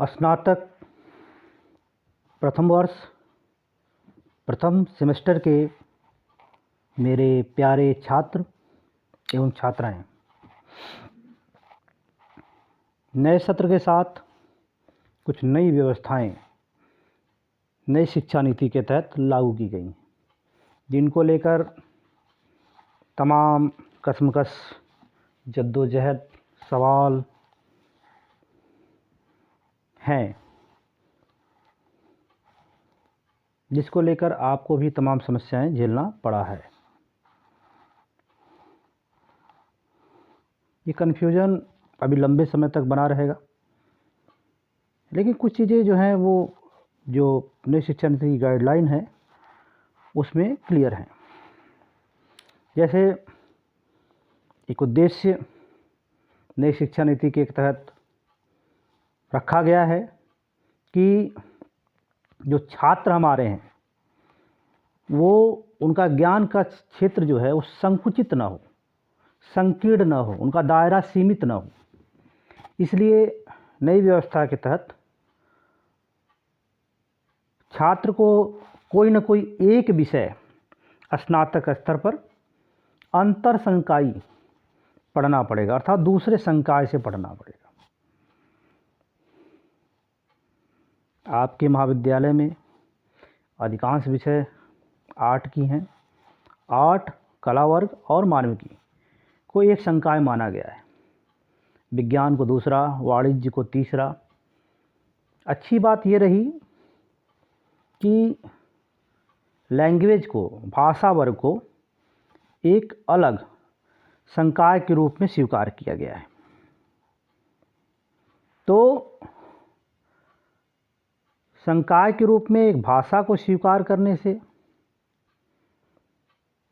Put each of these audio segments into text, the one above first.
स्नातक प्रथम वर्ष प्रथम सेमेस्टर के मेरे प्यारे छात्र एवं छात्राएं, नए सत्र के साथ कुछ नई व्यवस्थाएं नई शिक्षा नीति के तहत लागू की गई, जिनको लेकर तमाम कशमकश, जद्दोजहद, सवाल हैं, जिसको लेकर आपको भी तमाम समस्याएं झेलना पड़ा है। ये कन्फ्यूजन अभी लंबे समय तक बना रहेगा, लेकिन कुछ चीज़ें जो हैं वो जो नई शिक्षा नीति की गाइडलाइन है उसमें क्लियर हैं। जैसे एक उद्देश्य नई शिक्षा नीति के तहत रखा गया है कि जो छात्र हमारे हैं वो उनका ज्ञान का क्षेत्र जो है वो संकुचित ना हो, संकीर्ण ना हो, उनका दायरा सीमित ना हो। इसलिए नई व्यवस्था के तहत छात्र को कोई न कोई एक विषय स्नातक स्तर पर अंतर संकायी पढ़ना पड़ेगा, अर्थात दूसरे संकाय से पढ़ना पड़ेगा। आपके महाविद्यालय में अधिकांश विषय आर्ट की हैं। आर्ट, कला वर्ग और मानविकी को एक संकाय माना गया है, विज्ञान को दूसरा, वाणिज्य को तीसरा। अच्छी बात ये रही कि लैंग्वेज को, भाषा वर्ग को एक अलग संकाय के रूप में स्वीकार किया गया है। तो संकाय के रूप में एक भाषा को स्वीकार करने से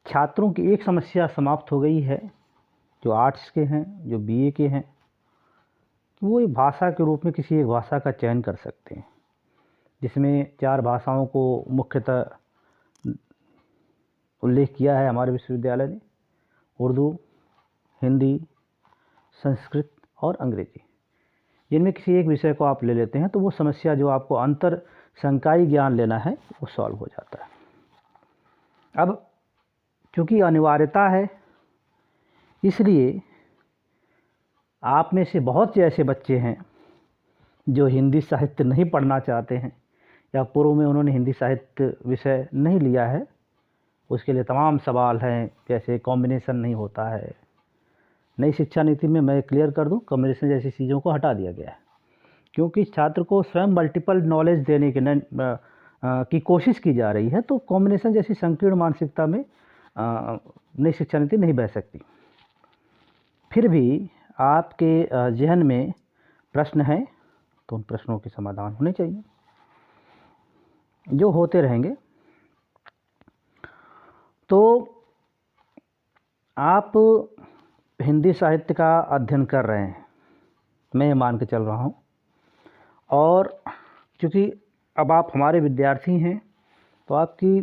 छात्रों की एक समस्या समाप्त हो गई है, जो आर्ट्स के हैं, जो बीए के हैं, वो एक भाषा के रूप में किसी एक भाषा का चयन कर सकते हैं, जिसमें 4 भाषाओं को मुख्यतः उल्लेख किया है हमारे विश्वविद्यालय ने: उर्दू, हिंदी, संस्कृत और अंग्रेजी। जिनमें किसी एक विषय को आप ले लेते हैं तो वो समस्या जो आपको अंतर संकायी ज्ञान लेना है वो सॉल्व हो जाता है। अब चूँकि अनिवार्यता है, इसलिए आप में से बहुत से ऐसे बच्चे हैं जो हिंदी साहित्य नहीं पढ़ना चाहते हैं या पूर्व में उन्होंने हिंदी साहित्य विषय नहीं लिया है। उसके लिए तमाम सवाल हैं, जैसे कॉम्बिनेशन नहीं होता है। नई शिक्षा नीति में मैं क्लियर कर दूं, कॉम्बिनेशन जैसी चीज़ों को हटा दिया गया है, क्योंकि छात्र को स्वयं मल्टीपल नॉलेज देने के की कोशिश की जा रही है। तो कॉम्बिनेशन जैसी संकीर्ण मानसिकता में नई शिक्षा नीति नहीं बह सकती। फिर भी आपके जहन में प्रश्न है तो उन प्रश्नों के समाधान होने चाहिए, जो होते रहेंगे। तो आप हिंदी साहित्य का अध्ययन कर रहे हैं, मैं ये मान के चल रहा हूँ, और क्योंकि अब आप हमारे विद्यार्थी हैं तो आपकी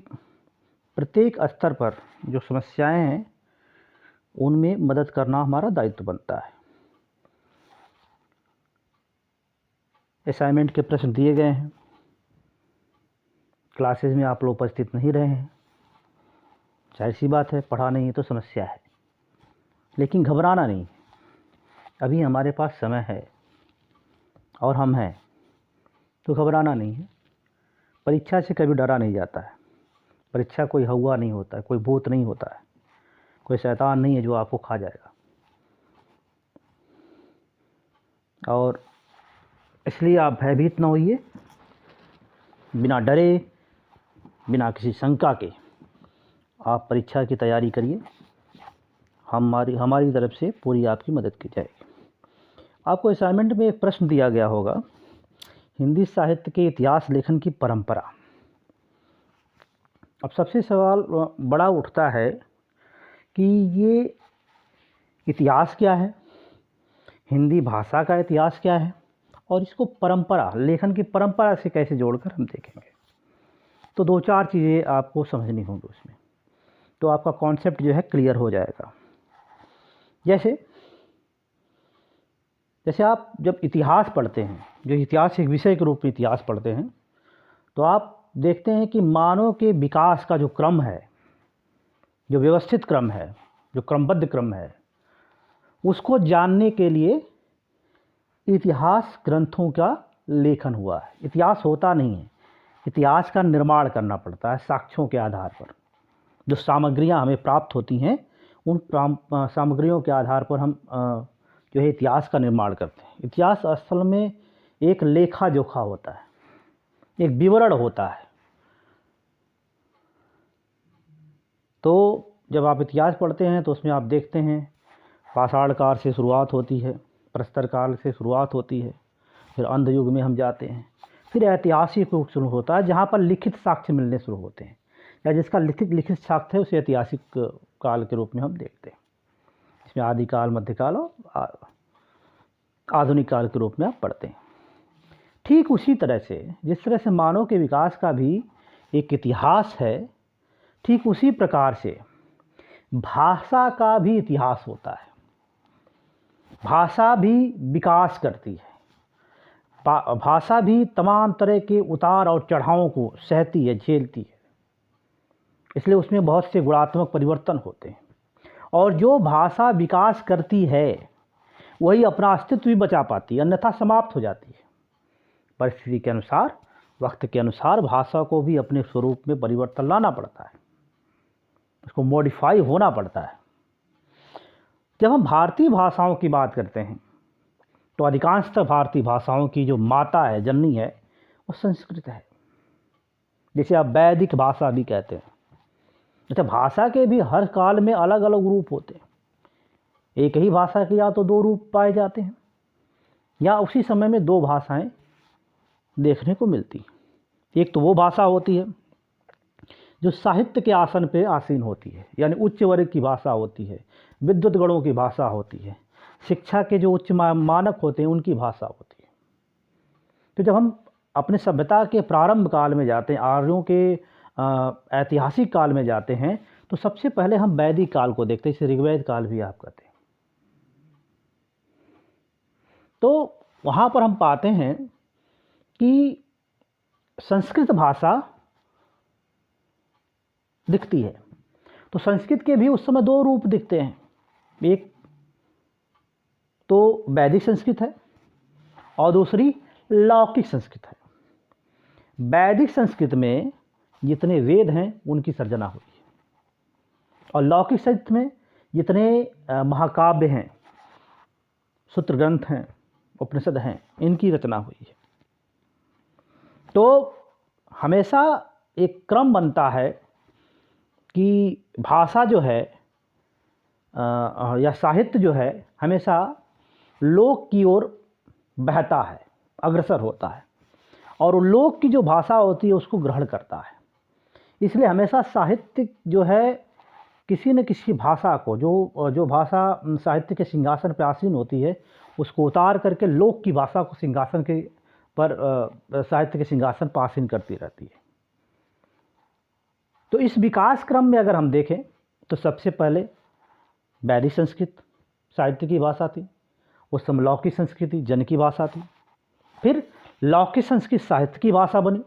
प्रत्येक स्तर पर जो समस्याएं हैं उनमें मदद करना हमारा दायित्व बनता है। असाइनमेंट के प्रश्न दिए गए हैं, क्लासेज में आप लोग उपस्थित नहीं रहे हैं, जाहिर सी बात है, पढ़ा नहीं है तो समस्या है। लेकिन घबराना नहीं, अभी हमारे पास समय है और हम हैं, तो घबराना नहीं है। परीक्षा से कभी डरा नहीं जाता है। परीक्षा कोई हवा नहीं होता है, कोई भूत नहीं होता है, कोई शैतान नहीं है जो आपको खा जाएगा। और इसलिए आप भयभीत ना होइए, बिना डरे, बिना किसी शंका के आप परीक्षा की तैयारी करिए। हमारी तरफ से पूरी आपकी मदद की जाएगी। आपको असाइनमेंट में एक प्रश्न दिया गया होगा, हिंदी साहित्य के इतिहास लेखन की परंपरा। अब सबसे सवाल बड़ा उठता है कि ये इतिहास क्या है, हिंदी भाषा का इतिहास क्या है, और इसको परंपरा, लेखन की परंपरा से कैसे जोड़कर हम देखेंगे। तो 2-4 चीज़ें आपको समझनी होंगी उसमें, तो आपका कॉन्सेप्ट जो है क्लियर हो जाएगा। जैसे आप जब इतिहास पढ़ते हैं, जो इतिहास एक विषय के रूप में इतिहास पढ़ते हैं, तो आप देखते हैं कि मानव के विकास का जो क्रम है, जो व्यवस्थित क्रम है, जो क्रमबद्ध क्रम है, उसको जानने के लिए इतिहास ग्रंथों का लेखन हुआ है। इतिहास होता नहीं है, इतिहास का निर्माण करना पड़ता है साक्ष्यों के आधार पर। जो सामग्रियां हमें प्राप्त होती हैं, उन सामग्रियों के आधार पर हम जो है इतिहास का निर्माण करते हैं। इतिहास असल में एक लेखा जोखा होता है, एक विवरण होता है। तो जब आप इतिहास पढ़ते हैं तो उसमें आप देखते हैं पाषाण काल से शुरुआत होती है, प्रस्तर काल से शुरुआत होती है, फिर अंध युग में हम जाते हैं, फिर ऐतिहासिक युग शुरू होता है जहाँ पर लिखित साक्ष्य मिलने शुरू होते हैं, या जिसका लिखित साक्ष्य है उसे ऐतिहासिक काल के रूप में हम देखते हैं। इसमें आदिकाल, मध्यकाल और आधुनिक काल के रूप में आप पढ़ते हैं। ठीक उसी तरह से जिस तरह से मानव के विकास का भी एक इतिहास है, ठीक उसी प्रकार से भाषा का भी इतिहास होता है। भाषा भी विकास करती है, भाषा भी तमाम तरह के उतार और चढ़ावों को सहती है, झेलती है। इसलिए उसमें बहुत से गुणात्मक परिवर्तन होते हैं, और जो भाषा विकास करती है वही अपना अस्तित्व भी बचा पाती है, अन्यथा समाप्त हो जाती है। परिस्थिति के अनुसार, वक्त के अनुसार भाषा को भी अपने स्वरूप में परिवर्तन लाना पड़ता है, उसको मॉडिफाई होना पड़ता है। जब हम भारतीय भाषाओं की बात करते हैं तो अधिकांशतः भारतीय भाषाओं की जो माता है, जननी है, वो संस्कृत है, जिसे आप वैदिक भाषा भी कहते हैं। अच्छा, भाषा के भी हर काल में अलग अलग रूप होते हैं। एक ही भाषा के या तो दो रूप पाए जाते हैं, या उसी समय में दो भाषाएं देखने को मिलती हैं। एक तो वो भाषा होती है जो साहित्य के आसन पे आसीन होती है, यानी उच्च वर्ग की भाषा होती है, विद्वत गणों की भाषा होती है, शिक्षा के जो उच्च मानक होते हैं उनकी भाषा होती है। तो जब हम अपने सभ्यता के प्रारंभ काल में जाते हैं, आर्यों के ऐतिहासिक काल में जाते हैं, तो सबसे पहले हम वैदिक काल को देखते हैं, इसे ऋग्वेद काल भी आप कहते हैं। तो वहाँ पर हम पाते हैं कि संस्कृत भाषा दिखती है। तो संस्कृत के भी उस समय दो रूप दिखते हैं, एक तो वैदिक संस्कृत है और दूसरी लौकिक संस्कृत है। वैदिक संस्कृत में जितने वेद हैं उनकी सर्जना हुई है, और लौकिक संस्कृत में जितने महाकाव्य हैं, सूत्र ग्रंथ हैं, उपनिषद हैं, इनकी रचना हुई है। तो हमेशा एक क्रम बनता है कि भाषा जो है या साहित्य जो है हमेशा लोक की ओर बहता है, अग्रसर होता है, और लोक की जो भाषा होती है उसको ग्रहण करता है। इसलिए हमेशा साहित्य जो है किसी न किसी भाषा को, जो भाषा साहित्य के सिंहासन पर आसीन होती है, उसको उतार करके लोक की भाषा को सिंहासन के पर साहित्य के सिंहासन पर आसीन करती रहती है। तो इस विकास क्रम में अगर हम देखें तो सबसे पहले वैदिक संस्कृत साहित्य की भाषा थी, उस समय लौकिक संस्कृति जन की भाषा थी, फिर लौकिक संस्कृत साहित्य की भाषा बनी,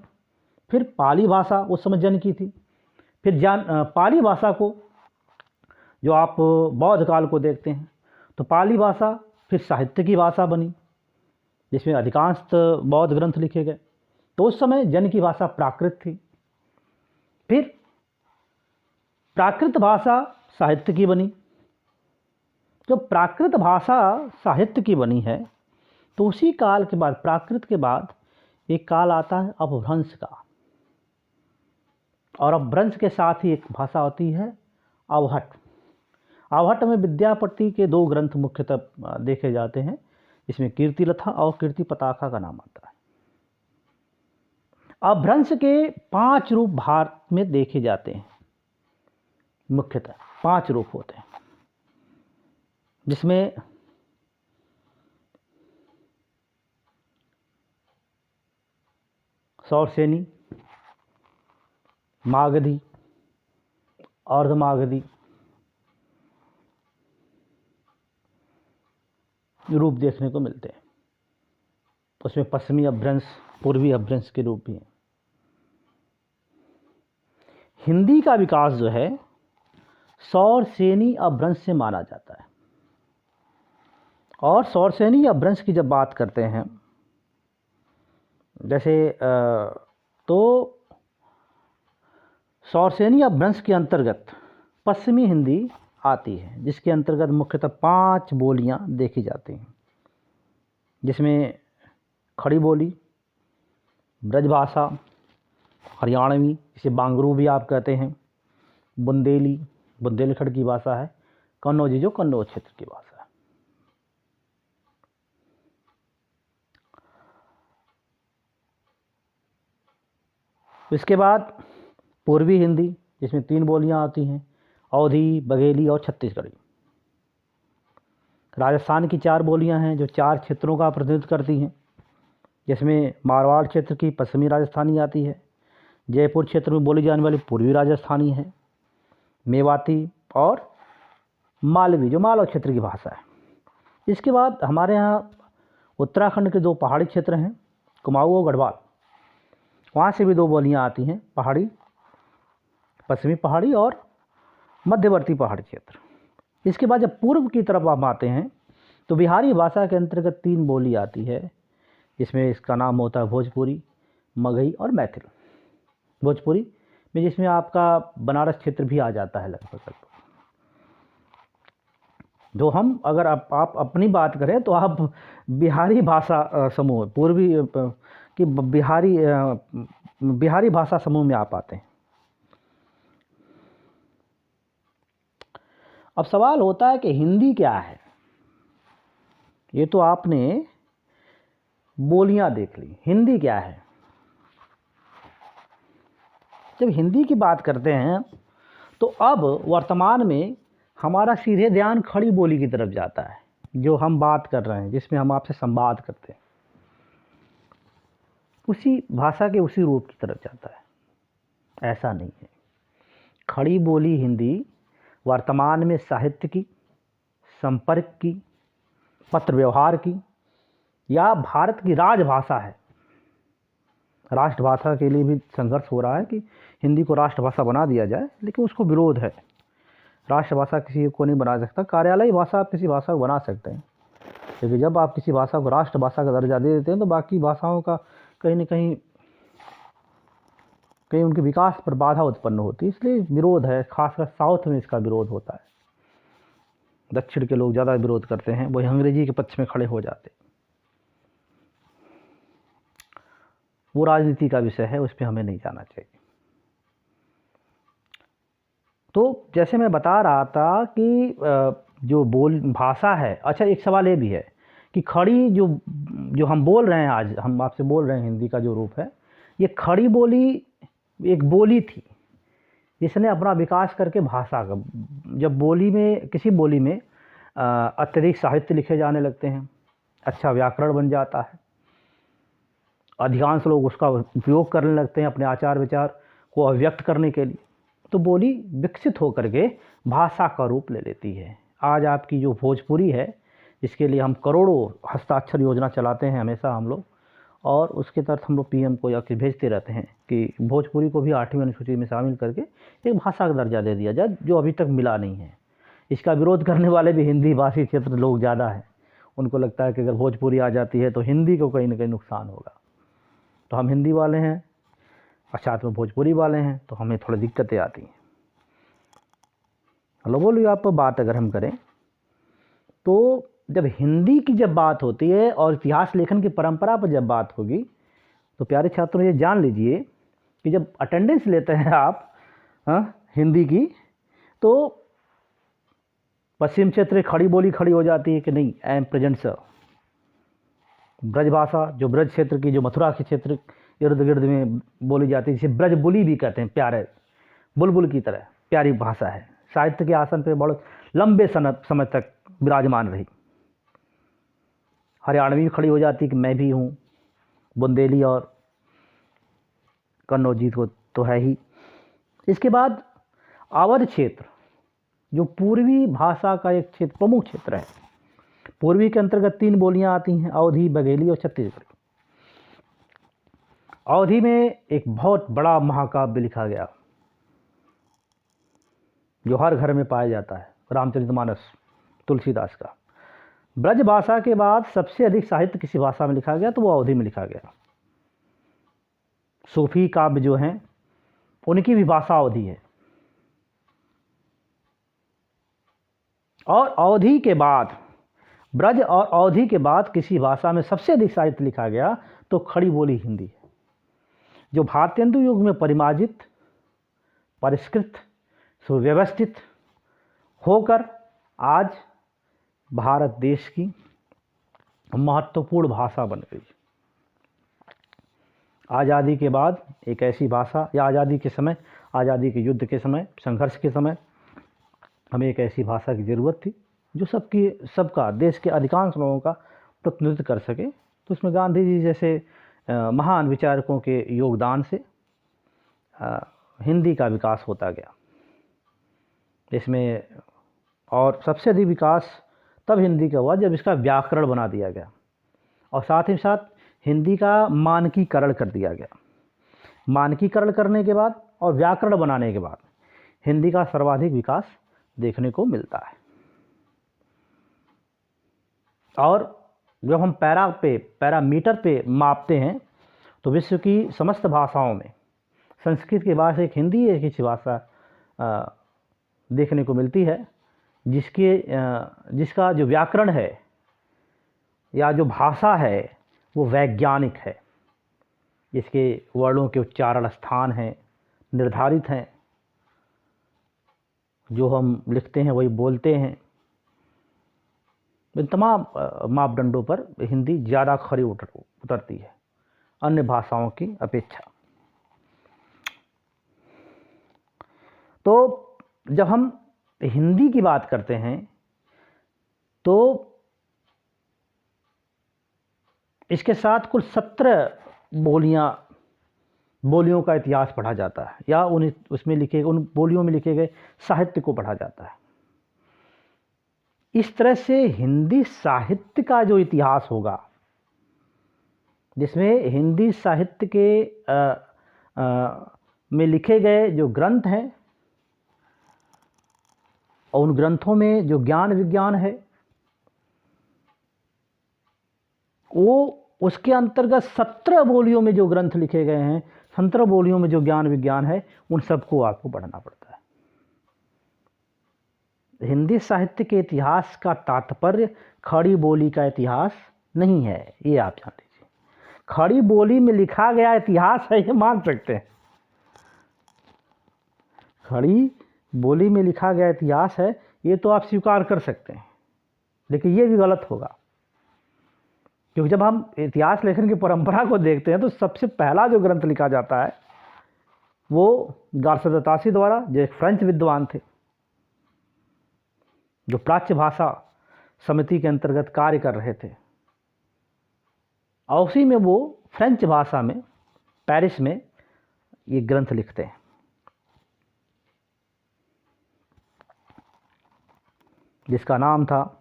फिर पाली भाषा उस समय जन की थी, फिर पाली भाषा को जो आप बौद्ध काल को देखते हैं तो पाली भाषा फिर साहित्य की भाषा बनी, जिसमें अधिकांश बौद्ध ग्रंथ लिखे गए। तो उस समय जन की भाषा प्राकृत थी, फिर प्राकृत भाषा साहित्य की बनी। जो प्राकृत भाषा साहित्य की बनी है, तो उसी काल के बाद, प्राकृत के बाद एक काल आता है अपभ्रंश का, और अपभ्रंश के साथ ही एक भाषा होती है अवहट। अवहट में विद्यापति के दो ग्रंथ मुख्यतः देखे जाते हैं, इसमें कीर्तिलथा और कीर्ति पताका का नाम आता है। अपभ्रंश के 5 रूप भारत में देखे जाते हैं, मुख्यतः 5 रूप होते हैं, जिसमें सौरसेनी, मागधी, अर्धमागधी रूप देखने को मिलते हैं। उसमें पश्चिमी अपभ्रंश, पूर्वी अपभ्रंश के रूप भी हैं। हिंदी का विकास जो है सौरसेनी अपभ्रंश से माना जाता है। और सौरसेनी अपभ्रंश की जब बात करते हैं, जैसे तो सौरसेनी अपभ्रंश के अंतर्गत पश्चिमी हिंदी आती है, जिसके अंतर्गत मुख्यतः 5 बोलियां देखी जाती हैं, जिसमें खड़ी बोली, ब्रजभाषा, हरियाणवी, जिसे बांगरू भी आप कहते हैं, बुंदेली, बुंदेलखंड की भाषा है, कन्नौजी जो कन्नौज क्षेत्र की भाषा है। इसके बाद पूर्वी हिंदी, जिसमें 3 बोलियां आती हैं, अवधी, बघेली और छत्तीसगढ़ी। राजस्थान की 4 बोलियां हैं जो 4 क्षेत्रों का प्रतिनिधित्व करती हैं, जिसमें मारवाड़ क्षेत्र की पश्चिमी राजस्थानी आती है, जयपुर क्षेत्र में बोली जाने वाली पूर्वी राजस्थानी है, मेवाती और मालवी जो मालवा क्षेत्र की भाषा है। इसके बाद हमारे यहाँ उत्तराखंड के 2 पहाड़ी क्षेत्र हैं, कुमाऊं और गढ़वाल, वहाँ से भी 2 बोलियाँ आती हैं, पहाड़ी, पश्चिमी पहाड़ी और मध्यवर्ती पहाड़ी क्षेत्र। इसके बाद जब पूर्व की तरफ हम आते हैं तो बिहारी भाषा के अंतर्गत 3 बोली आती है, इसमें इसका नाम होता है भोजपुरी, मगही और मैथिल। भोजपुरी में जिसमें आपका बनारस क्षेत्र भी आ जाता है लगभग। जो हम अगर आप अपनी बात करें तो आप बिहारी भाषा समूह, पूर्वी की बिहारी भाषा समूह में आप आते हैं। अब सवाल होता है कि हिंदी क्या है। ये तो आपने बोलियां देख ली, हिंदी क्या है। जब हिंदी की बात करते हैं तो अब वर्तमान में हमारा सीधे ध्यान खड़ी बोली की तरफ जाता है, जो हम बात कर रहे हैं, जिसमें हम आपसे संवाद करते हैं, उसी भाषा के उसी रूप की तरफ जाता है। ऐसा नहीं है। खड़ी बोली हिंदी वर्तमान में साहित्य की, संपर्क की, पत्र व्यवहार की या भारत की राजभाषा है। राष्ट्रभाषा के लिए भी संघर्ष हो रहा है कि हिंदी को राष्ट्रभाषा बना दिया जाए, लेकिन उसको विरोध है। राष्ट्रभाषा किसी को नहीं बना सकता। कार्यालयी भाषा आप किसी भाषा को बना सकते हैं, लेकिन जब आप किसी भाषा को राष्ट्रभाषा का दर्जा दे देते हैं तो बाकी भाषाओं का कहीं न कहीं उनके विकास पर बाधा उत्पन्न होती है। इसलिए विरोध है, खासकर साउथ में इसका विरोध होता है। दक्षिण के लोग ज़्यादा विरोध करते हैं, वही अंग्रेजी के पक्ष में खड़े हो जाते। वो राजनीति का विषय है, उस पर हमें नहीं जाना चाहिए। तो जैसे मैं बता रहा था कि जो भाषा है, अच्छा एक सवाल ये भी है कि खड़ी जो हम बोल रहे हैं, आज हम आपसे बोल रहे हैं, हिंदी का जो रूप है, ये खड़ी बोली एक बोली थी जिसने अपना विकास करके भाषा का, जब बोली में, किसी बोली में अत्यधिक साहित्य लिखे जाने लगते हैं, अच्छा व्याकरण बन जाता है, अधिकांश लोग उसका उपयोग करने लगते हैं अपने आचार विचार को अभिव्यक्त करने के लिए, तो बोली विकसित होकर के भाषा का रूप ले लेती है। आज आपकी जो भोजपुरी है, इसके लिए हम करोड़ों हस्ताक्षर योजना चलाते हैं हमेशा हम लोग, और उसके तहत हम लोग पीएम को या कि भेजते रहते हैं कि भोजपुरी को भी 8वीं अनुसूची में शामिल करके एक भाषा का दर्जा दे दिया जाए, जो अभी तक मिला नहीं है। इसका विरोध करने वाले भी हिंदी भाषी क्षेत्र लोग ज़्यादा हैं। उनको लगता है कि अगर भोजपुरी आ जाती है तो हिंदी को कहीं ना कहीं नुकसान होगा। तो हम हिंदी वाले हैं और साथ में भोजपुरी वाले हैं, तो हमें थोड़ी दिक्कतें आती हैं। लोगों आप बात अगर हम करें तो जब हिंदी की जब बात होती है और इतिहास लेखन की परंपरा पर जब बात होगी, तो प्यारे छात्रों ये जान लीजिए कि जब अटेंडेंस लेते हैं आप हिंदी की, तो पश्चिम क्षेत्र खड़ी बोली खड़ी हो जाती है कि नहीं, I am present sir. Brajbhasha जो ब्रज क्षेत्र की, जो मथुरा के क्षेत्र इर्द गिर्द में बोली जाती है, जिसे ब्रजबुली भी कहते हैं, प्यारे बुलबुल की तरह प्यारी भाषा है, साहित्य के आसन पर बहुत लंबे समय तक विराजमान रही। हरियाणवी भी खड़ी हो जाती है कि मैं भी हूँ, बुंदेली और कन्नौजी को तो है ही। इसके बाद अवध क्षेत्र जो पूर्वी भाषा का एक क्षेत्र, प्रमुख क्षेत्र है। पूर्वी के अंतर्गत 3 बोलियां आती हैं, अवधी, बघेली और छत्तीसगढ़ी। अवधि में एक बहुत बड़ा महाकाव्य लिखा गया जो हर घर में पाया जाता है, रामचरितमानस तुलसीदास का। ब्रज भाषा के बाद सबसे अधिक साहित्य किसी भाषा में लिखा गया तो वो अवधि में लिखा गया। सूफी काव्य जो हैं उनकी भी भाषा अवधि है। और अवधि के बाद, ब्रज और अवधि के बाद किसी भाषा में सबसे अधिक साहित्य लिखा गया तो खड़ी बोली हिंदी है, जो भारतेंदु युग में परिमार्जित, परिष्कृत, सुव्यवस्थित होकर आज भारत देश की महत्वपूर्ण भाषा बन गई। आज़ादी के बाद एक ऐसी भाषा, या आज़ादी के समय, आज़ादी के युद्ध के समय, संघर्ष के समय हमें एक ऐसी भाषा की ज़रूरत थी जो सबका, देश के अधिकांश लोगों का प्रतिनिधित्व कर सके। तो उसमें गांधी जी जैसे महान विचारकों के योगदान से हिंदी का विकास होता गया। इसमें और सबसे अधिक विकास तब हिंदी का हुआ जब इसका व्याकरण बना दिया गया और साथ ही साथ हिंदी का मानकीकरण कर दिया गया। मानकीकरण करने के बाद और व्याकरण बनाने के बाद हिंदी का सर्वाधिक विकास देखने को मिलता है। और जब हम पैरामीटर पे मापते हैं तो विश्व की समस्त भाषाओं में संस्कृत के बाद एक हिंदी एक ही भाषा देखने को मिलती है जिसका जो व्याकरण है या जो भाषा है वो वैज्ञानिक है, जिसके वर्णों के उच्चारण स्थान हैं, निर्धारित हैं, जो हम लिखते हैं वही बोलते हैं। इन तमाम मापदंडों पर हिंदी ज़्यादा खरी उतरती है अन्य भाषाओं की अपेक्षा। तो जब हम हिंदी की बात करते हैं तो इसके साथ कुल 17 बोलियों का इतिहास पढ़ा जाता है या उन बोलियों में लिखे गए साहित्य को पढ़ा जाता है। इस तरह से हिंदी साहित्य का जो इतिहास होगा, जिसमें हिंदी साहित्य के में लिखे गए जो ग्रंथ हैं और उन ग्रंथों में जो ज्ञान विज्ञान है वो उसके अंतर्गत 17 बोलियों में जो ग्रंथ लिखे गए हैं, 17 बोलियों में जो ज्ञान विज्ञान है, उन सबको आपको पढ़ना पड़ता है। हिंदी साहित्य के इतिहास का तात्पर्य खड़ी बोली का इतिहास नहीं है, ये आप जान लीजिए। खड़ी बोली में लिखा गया इतिहास है, ये मान सकते हैं। खड़ी बोली में लिखा गया इतिहास है, ये तो आप स्वीकार कर सकते हैं, लेकिन ये भी गलत होगा, क्योंकि जब हम इतिहास लेखन की परंपरा को देखते हैं तो सबसे पहला जो ग्रंथ लिखा जाता है वो गारसद दत्तासी द्वारा, जो एक फ्रेंच विद्वान थे, जो प्राच्य भाषा समिति के अंतर्गत कार्य कर रहे थे। और उसी में वो फ्रेंच भाषा में पेरिस में ये ग्रंथ लिखते हैं। जिसका नाम था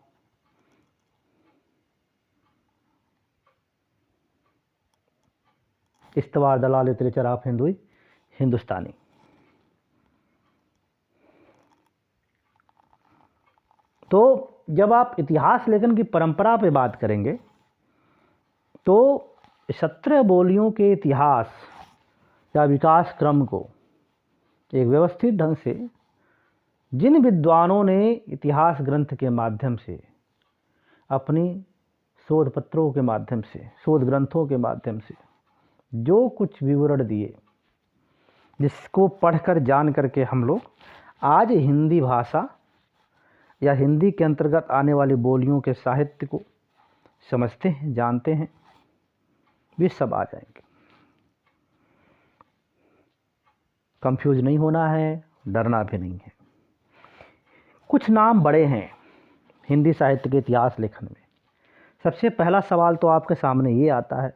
इस्तवार दलाल लिटरेचर ऑफ हिंदुस्तानी। तो जब आप इतिहास लेखन की परंपरा पे बात करेंगे तो 17 बोलियों के इतिहास या विकास क्रम को एक व्यवस्थित ढंग से जिन विद्वानों ने इतिहास ग्रंथ के माध्यम से, अपनी शोध पत्रों के माध्यम से, शोध ग्रंथों के माध्यम से जो कुछ विवरण दिए, जिसको पढ़कर जान करके हम लोग आज हिंदी भाषा या हिंदी के अंतर्गत आने वाली बोलियों के साहित्य को समझते हैं, जानते हैं, वे सब आ जाएंगे। कंफ्यूज नहीं होना है, डरना भी नहीं है। कुछ नाम बड़े हैं हिंदी साहित्य के इतिहास लेखन में। सबसे पहला सवाल तो आपके सामने ये आता है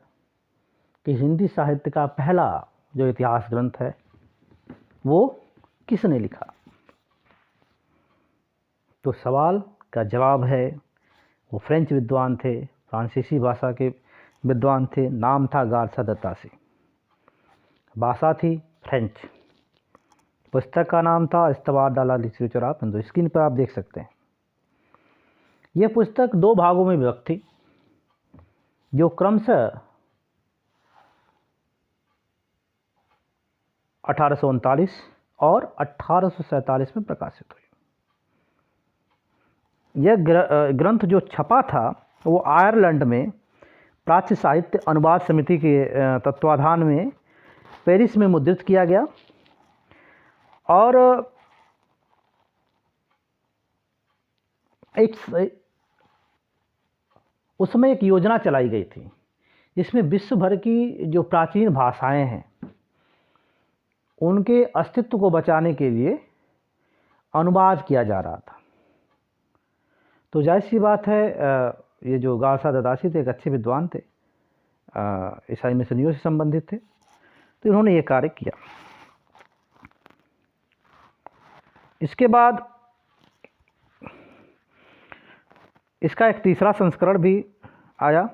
कि हिंदी साहित्य का पहला जो इतिहास ग्रंथ है वो किसने लिखा। तो सवाल का जवाब है वो फ्रेंच विद्वान थे, फ्रांसीसी भाषा के विद्वान थे, नाम था गारसा दत्तासी। भाषा थी फ्रेंच। पुस्तक का नाम था इस्तवार द ला लिटरेचर ऑफ हिंदू। स्क्रीन पर आप देख सकते हैं। यह पुस्तक 2 भागों में विभक्त थी, जो क्रमशः 1839 और 1847 में प्रकाशित हुई। यह ग्रंथ जो छपा था वो आयरलैंड में प्राच्य साहित्य अनुवाद समिति के तत्वाधान में पेरिस में मुद्रित किया गया और उसमें एक योजना चलाई गई थी जिसमें विश्व भर की जो प्राचीन भाषाएं हैं उनके अस्तित्व को बचाने के लिए अनुवाद किया जा रहा था। तो जाहिर सी बात है, ये जो गासा ददासी थे एक अच्छे विद्वान थे, ईसाई मिशनरियों से संबंधित थे, तो इन्होंने ये कार्य किया। इसके बाद इसका एक तीसरा संस्करण भी आया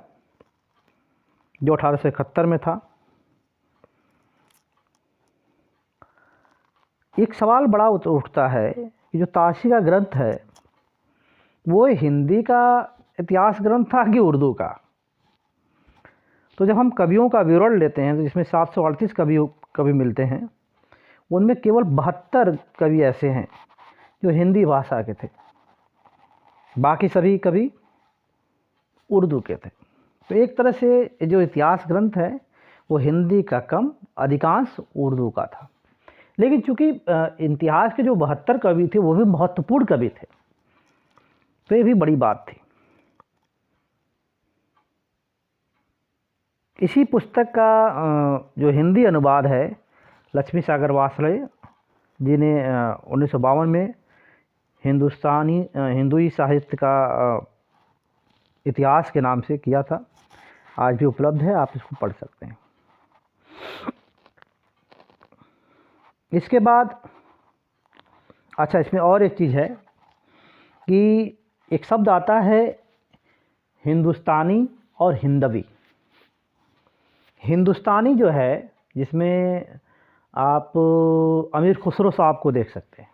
जो 1871 में था। एक सवाल बड़ा उठता है कि जो ताशी का ग्रंथ है वो हिंदी का इतिहास ग्रंथ था कि उर्दू का। तो जब हम कवियों का विवरण लेते हैं तो जिसमें 738 कवि मिलते हैं, उनमें केवल 72 कवि ऐसे हैं जो हिंदी भाषा के थे, बाकी सभी कवि उर्दू के थे। तो एक तरह से जो इतिहास ग्रंथ है वो हिंदी का कम, अधिकांश उर्दू का था। लेकिन चूंकि इतिहास के जो 72 कवि थे वो भी महत्वपूर्ण कवि थे, तो ये भी बड़ी बात थी। इसी पुस्तक का जो हिंदी अनुवाद है लक्ष्मी सागर वासले जी ने 1952 में हिंदुई साहित्य का इतिहास के नाम से किया था। आज भी उपलब्ध है, आप इसको पढ़ सकते हैं। इसके बाद अच्छा, इसमें और एक चीज़ है कि एक शब्द आता है हिंदुस्तानी और हिंदवी। हिंदुस्तानी जो है जिसमें आप अमीर खुसरो साहब को देख सकते हैं।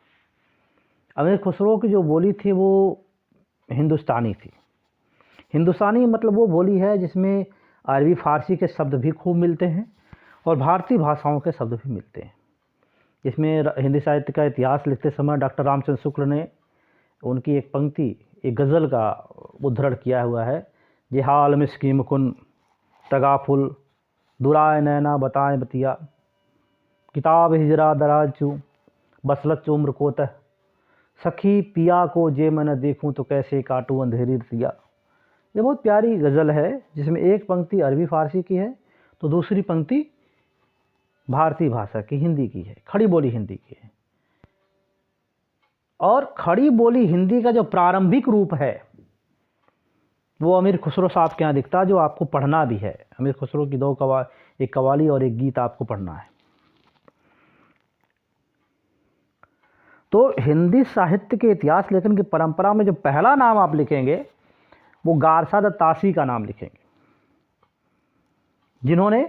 अमीर खुसरो की जो बोली थी वो हिंदुस्तानी थी। हिंदुस्तानी मतलब वो बोली है जिसमें अरबी फारसी के शब्द भी खूब मिलते हैं और भारतीय भाषाओं के शब्द भी मिलते हैं। इसमें हिंदी साहित्य का इतिहास लिखते समय डॉक्टर रामचंद्र शुक्ल ने उनकी एक पंक्ति, एक गज़ल का उद्धरण किया हुआ है। जे हाल मिस्की मुकुन तगाफुल दुराए नैना बताएं बतिया, किताब हिजरा दराज चू बसलत उम्र कोतह, सखी पिया को जे मैं देखूं तो कैसे काटूं अंधेरी रतिया। ये बहुत प्यारी गज़ल है जिसमें एक पंक्ति अरबी फारसी की है तो दूसरी पंक्ति भारतीय भाषा की, हिंदी की है, खड़ी बोली हिंदी की है। और खड़ी बोली हिंदी का जो प्रारंभिक रूप है वो अमीर खुसरो साहब के यहाँ दिखता, जो आपको पढ़ना भी है। अमीर खुसरो की एक कवाली और एक गीत आपको पढ़ना है। तो हिंदी साहित्य के इतिहास लेखन की परंपरा में जो पहला नाम आप लिखेंगे वो गारसा द तासी का नाम लिखेंगे, जिन्होंने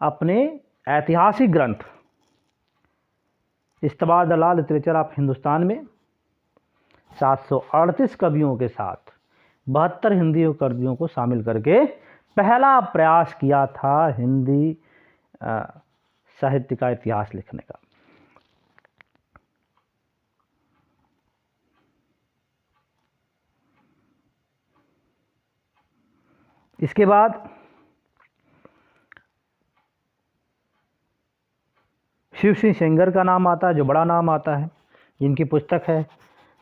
अपने ऐतिहासिक ग्रंथ इस्तवार द ला लिटरेचर ऑफ हिंदुस्तान में 738 कवियों के साथ 72 हिंदी कवियों को शामिल करके पहला प्रयास किया था हिंदी साहित्य का इतिहास लिखने का। इसके बाद शिव सिंह सेंगर का नाम आता है, जो बड़ा नाम आता है, जिनकी पुस्तक है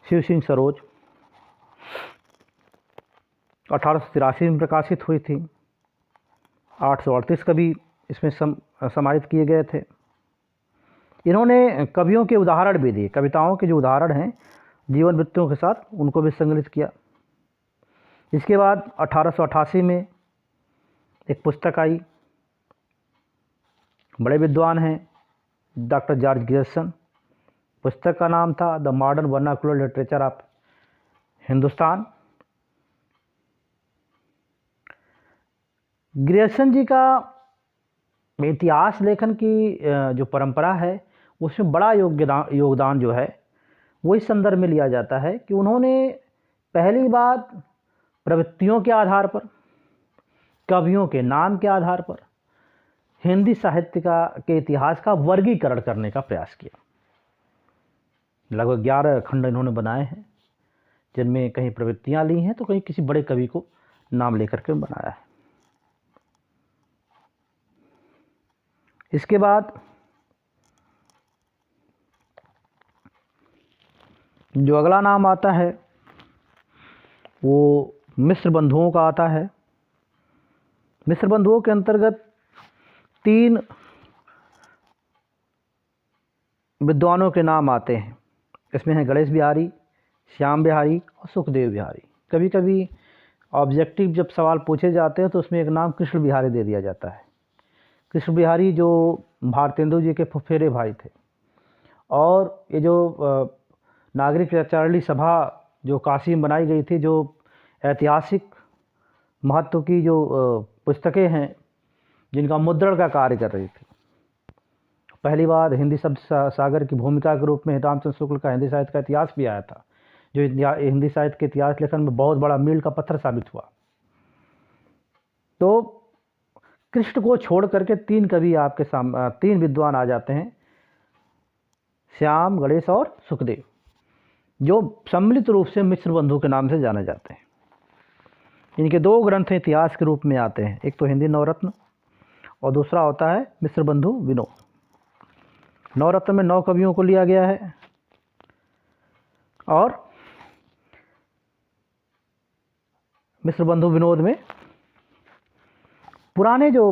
शिव सिंह सरोज, 1883 में प्रकाशित हुई थी। 838 कवि इसमें समाहित किए गए थे। इन्होंने कवियों के उदाहरण भी दिए, कविताओं के जो उदाहरण हैं जीवन वृत्तियों के साथ उनको भी संकलित किया। इसके बाद 1888 में एक पुस्तक आई, बड़े विद्वान हैं डॉक्टर जॉर्ज ग्रियर्सन। पुस्तक का नाम था the modern vernacular literature of Hindustan. Grierson ji का इतिहास लेखन की जो परंपरा है उसमें बड़ा योगदान जो है वो इस संदर्भ में लिया जाता है कि उन्होंने पहली बात प्रवृत्तियों के आधार पर, कवियों के नाम के आधार पर हिंदी साहित्य के इतिहास का वर्गीकरण करने का प्रयास किया। लगभग 11 खंड इन्होंने बनाए हैं, जिनमें कहीं प्रवृत्तियां ली हैं तो कहीं किसी बड़े कवि को नाम लेकर के बनाया है। इसके बाद जो अगला नाम आता है वो मिश्र बंधुओं का आता है। मिश्र बंधुओं के अंतर्गत 3 विद्वानों के नाम आते हैं। इसमें है गणेश बिहारी, श्याम बिहारी और सुखदेव बिहारी। कभी कभी ऑब्जेक्टिव जब सवाल पूछे जाते हैं तो उसमें एक नाम कृष्ण बिहारी दे दिया जाता है। कृष्ण बिहारी जो भारतेंदु जी के फुफेरे भाई थे, और ये जो नागरिक आचार्य सभा जो काशी में बनाई गई थी, जो ऐतिहासिक महत्व की जो पुस्तकें हैं जिनका मुद्रण का कार्य कर रही थी। पहली बार हिंदी शब्द सागर की भूमिका के रूप में रामचंद्र शुक्ल का हिंदी साहित्य का इतिहास भी आया था, जो हिंदी साहित्य के इतिहास लेखन में बहुत बड़ा मील का पत्थर साबित हुआ। तो कृष्ण को छोड़ करके 3 कवि आपके सामने, 3 विद्वान आ जाते हैं, श्याम, गणेश और सुखदेव, जो सम्मिलित रूप से मिश्र बंधु के नाम से जाने जाते हैं। इनके 2 ग्रंथ इतिहास के रूप में आते हैं, एक तो हिंदी नवरत्न और दूसरा होता है मिश्र बंधु विनोद। नवरत्न में 9 कवियों को लिया गया है और मिश्र बंधु विनोद में पुराने जो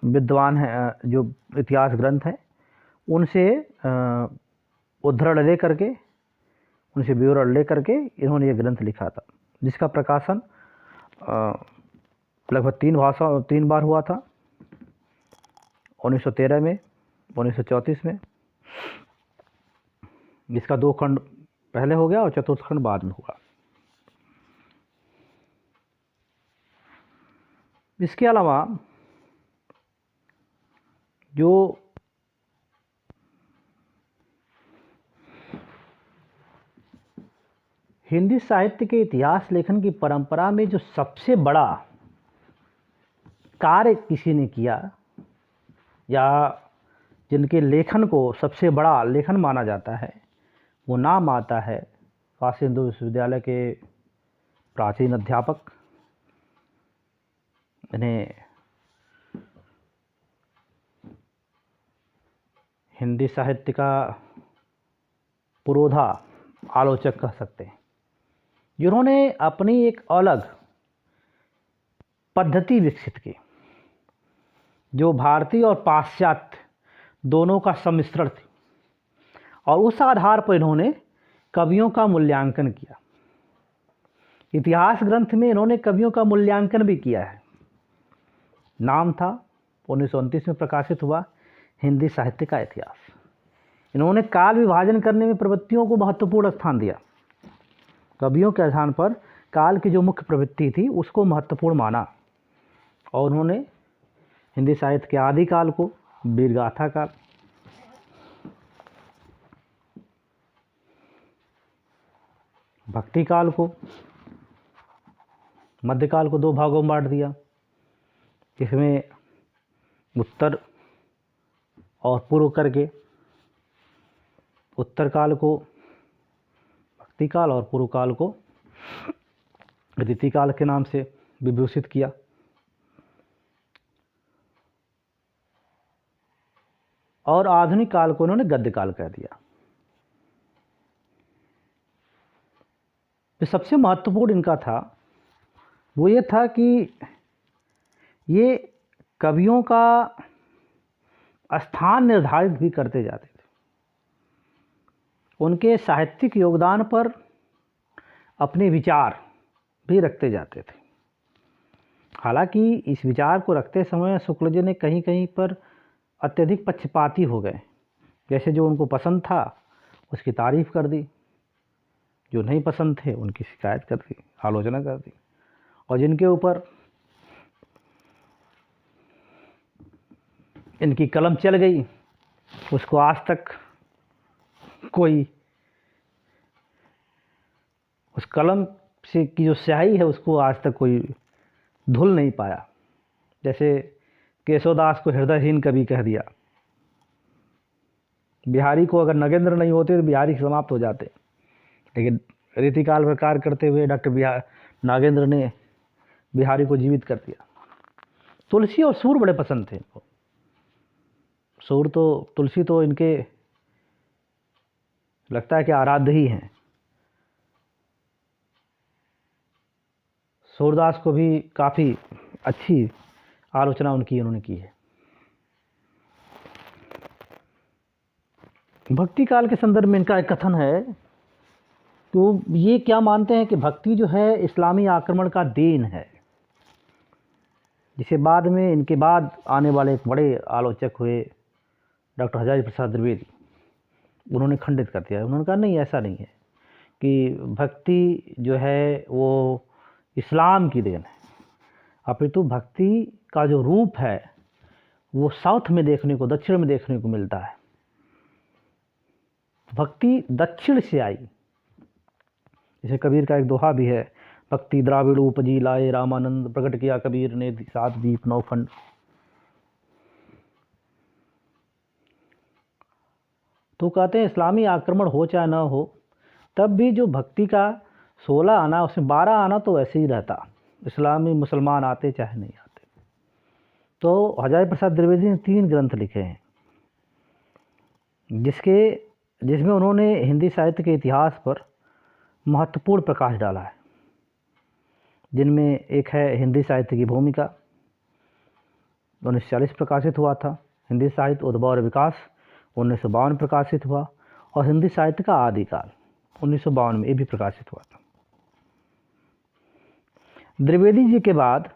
विद्वान हैं, जो इतिहास ग्रंथ हैं, उनसे उद्धरण ले करके, उनसे विवरण ले करके इन्होंने ये ग्रंथ लिखा था, जिसका प्रकाशन लगभग 3 बार हुआ था। 1913 में, 1934 में, जिसका 2 खंड पहले हो गया और चतुर्थ खंड बाद में हुआ। इसके अलावा जो हिंदी साहित्य के इतिहास लेखन की परंपरा में जो सबसे बड़ा कार्य किसी ने किया, या जिनके लेखन को सबसे बड़ा लेखन माना जाता है, वो नाम आता है काशी हिंदू विश्वविद्यालय के प्राचीन अध्यापक, इन्हें हिंदी साहित्य का पुरोधा आलोचक कह सकते हैं, जिन्होंने अपनी एक अलग पद्धति विकसित की, जो भारतीय और पाश्चात्य दोनों का सम्मिश्रण थी, और उस आधार पर इन्होंने कवियों का मूल्यांकन किया। इतिहास ग्रंथ में इन्होंने कवियों का मूल्यांकन भी किया है। नाम था 1929 में प्रकाशित हुआ हिंदी साहित्य का इतिहास। इन्होंने काल विभाजन करने में प्रवृत्तियों को महत्वपूर्ण स्थान दिया। कवियों के स्थान पर काल की जो मुख्य प्रवृत्ति थी उसको महत्वपूर्ण माना, और उन्होंने हिंदी साहित्य के आदि काल को, वीरगाथा काल, भक्ति काल को, मध्यकाल को 2 भागों में बांट दिया। इसमें उत्तर और पूर्व करके उत्तर काल को भक्ति काल और पूर्व काल को रीति काल के नाम से विभूषित किया। और आधुनिक काल को उन्होंने गद्य काल कह दिया। जो सबसे महत्वपूर्ण इनका था वो ये था कि ये कवियों का स्थान निर्धारित भी करते जाते थे। उनके साहित्यिक योगदान पर अपने विचार भी रखते जाते थे। हालांकि इस विचार को रखते समय शुक्ल जी ने कहीं कहीं पर अत्यधिक पक्षपाती हो गए। जैसे जो उनको पसंद था उसकी तारीफ कर दी, जो नहीं पसंद थे उनकी शिकायत कर दी, आलोचना कर दी, और जिनके ऊपर इनकी कलम चल गई, उसको आज तक कोई उस कलम से की जो स्याही है उसको आज तक कोई धुल नहीं पाया। जैसे केशवदास को हृदयहीन कवि कह दिया। बिहारी को अगर नगेंद्र नहीं होते तो बिहारी समाप्त हो जाते, लेकिन रीतिकाल पर कार्य करते हुए डॉक्टर नागेंद्र ने बिहारी को जीवित कर दिया। तुलसी और सूर बड़े पसंद थे इनको। तुलसी तो इनके लगता है कि आराध्य ही हैं। सूरदास को भी काफ़ी अच्छी आलोचना उन्होंने की है। भक्ति काल के संदर्भ में इनका एक कथन है, तो ये क्या मानते हैं कि भक्ति जो है इस्लामी आक्रमण का देन है, जिसे बाद में इनके बाद आने वाले एक बड़े आलोचक हुए डॉक्टर हजारी प्रसाद द्विवेदी, उन्होंने खंडित कर दिया। उन्होंने कहा नहीं, ऐसा नहीं है कि भक्ति जो है वो इस्लाम की देन है, अपितु भक्ति का जो रूप है वो साउथ में देखने को, दक्षिण में देखने को मिलता है। भक्ति दक्षिण से आई। जैसे कबीर का एक दोहा भी है, भक्ति द्राविड़ उपजी लाए रामानंद, प्रकट किया कबीर ने 7 दीप 9 खंड। तो कहते हैं इस्लामी आक्रमण हो चाहे ना हो, तब भी जो भक्ति का 16 आना, उसमें 12 आना तो वैसे ही रहता, इस्लामी मुसलमान आते चाहे नहीं आते। तो हजारी प्रसाद द्विवेदी ने 3 ग्रंथ लिखे हैं, जिसमें उन्होंने हिंदी साहित्य के इतिहास पर महत्वपूर्ण प्रकाश डाला है। जिनमें एक है हिंदी साहित्य की भूमिका, 1940 प्रकाशित हुआ था। हिंदी साहित्य उद्भव और विकास 1952 प्रकाशित हुआ, और हिंदी साहित्य का आदिकाल 1952 में ये भी प्रकाशित हुआ था। द्विवेदी जी के बाद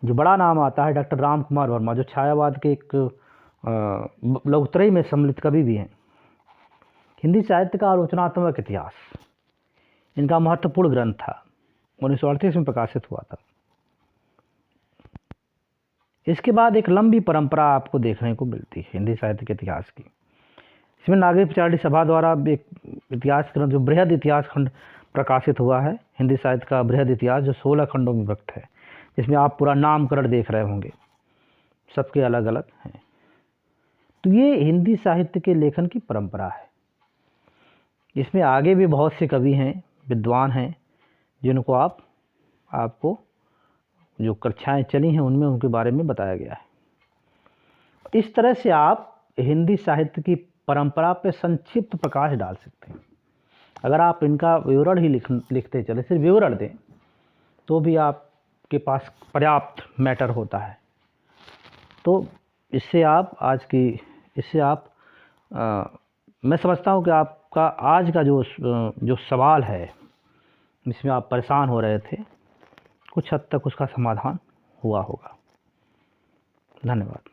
जो बड़ा नाम आता है डॉक्टर राम कुमार वर्मा, जो छायावाद के एक लघुत्रयी में सम्मिलित कवि भी हैं। हिंदी साहित्य का आलोचनात्मक इतिहास इनका महत्वपूर्ण ग्रंथ था, 1938 में प्रकाशित हुआ था। इसके बाद एक लंबी परंपरा आपको देखने को मिलती है हिंदी साहित्य के इतिहास की। इसमें नागरिक प्रचारणी सभा द्वारा एक इतिहास ग्रंथ, जो बृहद इतिहास खंड प्रकाशित हुआ है, हिंदी साहित्य का बृहद इतिहास, जो 16 खंडों में विभक्त है, जिसमें आप पूरा नामकरण देख रहे होंगे, सबके अलग अलग हैं। तो ये हिंदी साहित्य के लेखन की परंपरा है। इसमें आगे भी बहुत से कवि हैं, विद्वान हैं, जिनको आपको जो कक्षाएं चली हैं उनमें उनके बारे में बताया गया है। इस तरह से आप हिंदी साहित्य की परंपरा पे संक्षिप्त प्रकाश डाल सकते हैं। अगर आप इनका विवरण ही लिखते चले, सिर्फ विवरण दें, तो भी आपके पास पर्याप्त मैटर होता है। तो इससे आप मैं समझता हूँ कि आपका आज का जो सवाल है, जिसमें आप परेशान हो रहे थे, कुछ हद तक उसका समाधान हुआ होगा। धन्यवाद।